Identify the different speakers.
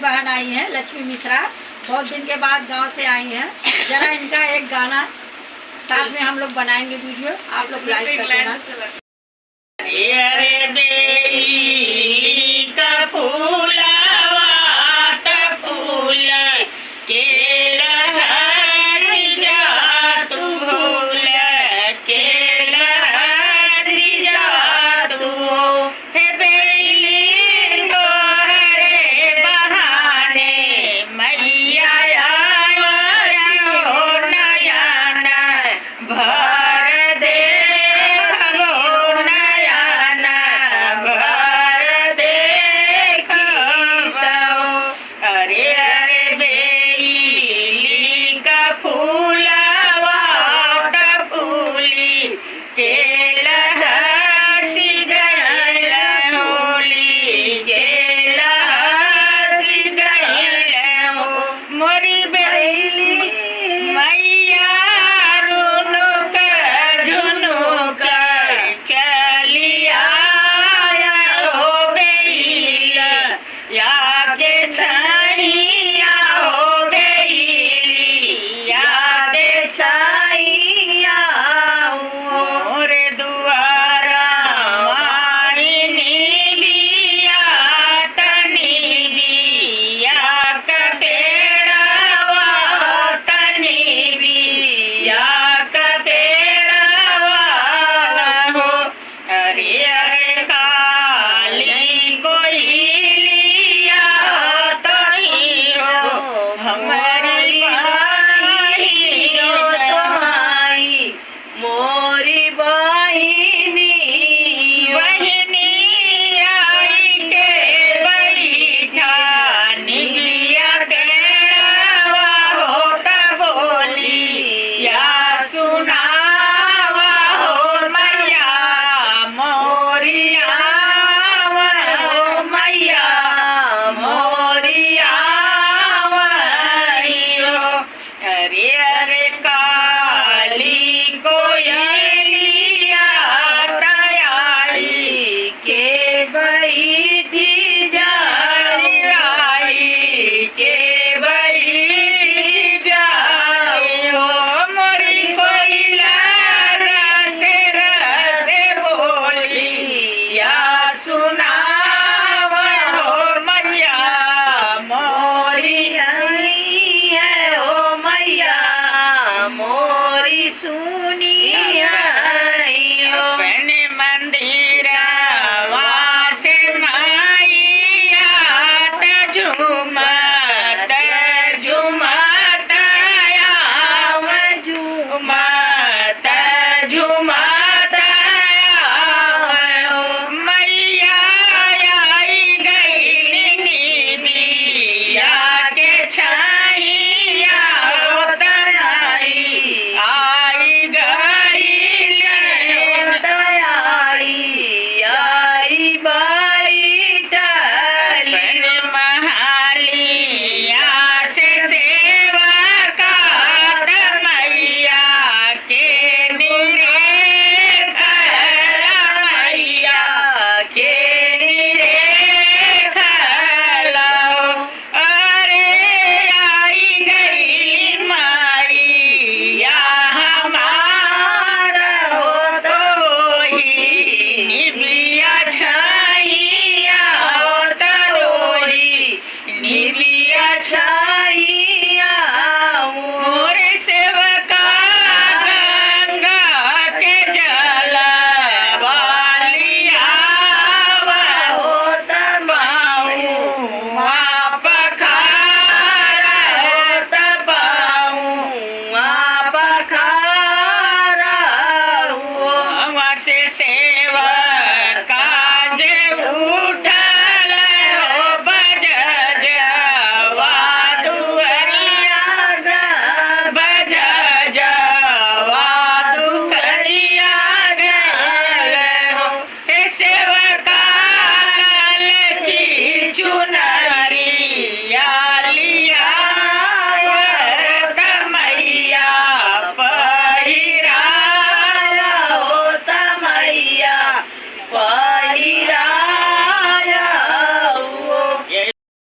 Speaker 1: बहन आई हैं लक्ष्मी मिश्रा, बहुत दिन के बाद गांव से आई हैं। जरा इनका एक गाना साथ में हम लोग बनाएंगे वीडियो, आप लोग लाइक कर देना।
Speaker 2: अरे बेली का फूलावा त फूल के लहरी जा तू भूल के लहरी जा तू। हे बेली तोहरे बहाने मैया आयो नयन भर दे या के छाई